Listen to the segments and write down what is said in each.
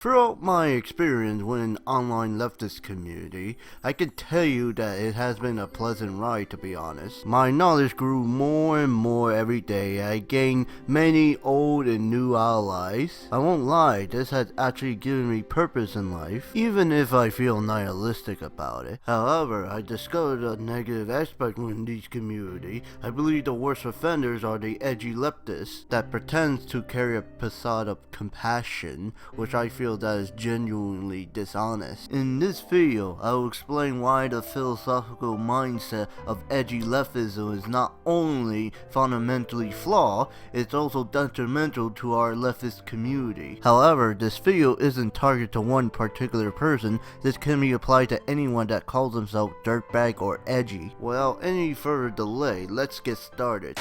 Throughout my experience within online leftist community, I can tell you that it has been a pleasant ride, to be honest. My knowledge grew more and more every day. I gained many old and new allies. I won't lie, this has actually given me purpose in life, even if I feel nihilistic about it. However, I discovered a negative aspect within this community. I believe the worst offenders are the edgy leftists that pretends to carry a facade of compassion, which I feel that is genuinely dishonest. In this video, I will explain why the philosophical mindset of edgy leftism is not only fundamentally flawed, it's also detrimental to our leftist community. However, this video isn't targeted to one particular person. This can be applied to anyone that calls themselves dirtbag or edgy. Without any further delay, let's get started.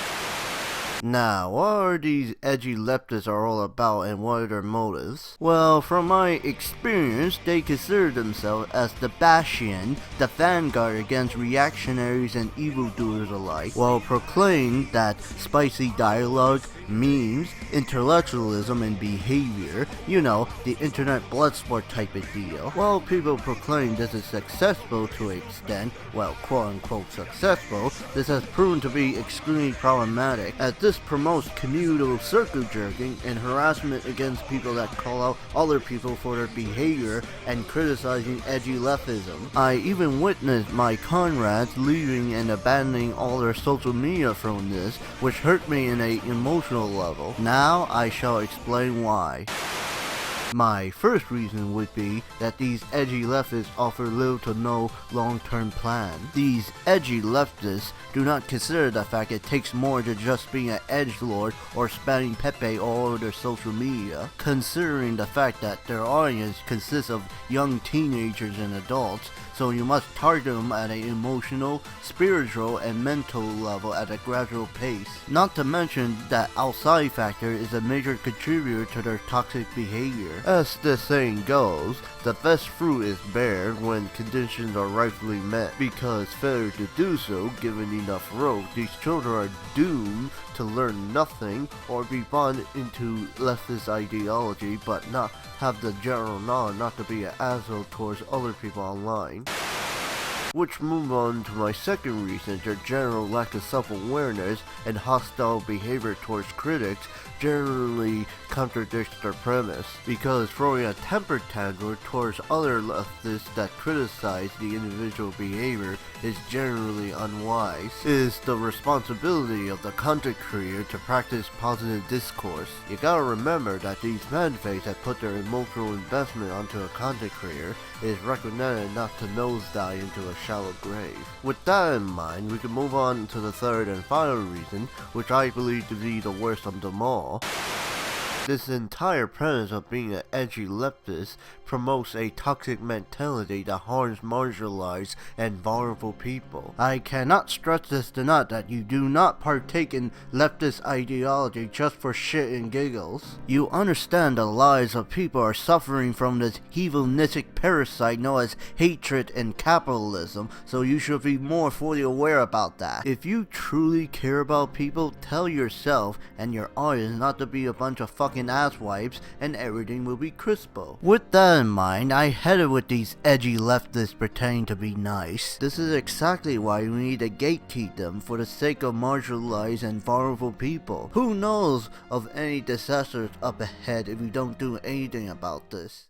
Now, what are these edgy leftists are all about and what are their motives? Well, from my experience, they consider themselves as the bastion, the vanguard against reactionaries and evildoers alike, while proclaiming that spicy dialogue, memes, intellectualism, and behavior, you know, the internet bloodsport type of deal. While people proclaim this is successful to an extent, well, quote-unquote successful, this has proven to be extremely problematic, as this promotes communal circle jerking and harassment against people that call out other people for their behavior and criticizing edgy leftism. I even witnessed my comrades leaving and abandoning all their social media from this, which hurt me in an emotional level. Now I shall explain why. My first reason would be that these edgy leftists offer little to no long-term plan. These edgy leftists do not consider the fact it takes more than just being an edgelord or spamming Pepe all over their social media, considering the fact that their audience consists of young teenagers and adults, so you must target them at an emotional, spiritual, and mental level at a gradual pace. Not to mention that outside factor is a major contributor to their toxic behavior. As the saying goes, the best fruit is bared when conditions are rightfully met, because failure to do so, given enough rope, these children are doomed to learn nothing or be bought into leftist ideology but not have the general knowledge not to be an asshole towards other people online. Which move on to my second reason, their general lack of self-awareness and hostile behavior towards critics generally contradicts their premise, because throwing a temper tantrum towards other leftists that criticize the individual behavior is generally unwise. It is the responsibility of the content creator to practice positive discourse. You gotta remember that these fanfaces that put their emotional investment onto a content creator is recommended not to nosedive into a shallow grave. With that in mind, we can move on to the third and final reason, which I believe to be the worst of them all. This entire premise of being an edgy leftist promotes a toxic mentality that harms marginalized and vulnerable people. I cannot stress this enough that you do not partake in leftist ideology just for shit and giggles. You understand the lives of people are suffering from this hedonistic parasite known as hatred and capitalism, so you should be more fully aware about that. If you truly care about people, tell yourself and your audience not to be a bunch of fucking asswipes and everything will be crispo. With that in mind, I headed with these edgy leftists pretending to be nice. This is exactly why we need to gatekeep them for the sake of marginalized and vulnerable people. Who knows of any disasters up ahead if we don't do anything about this?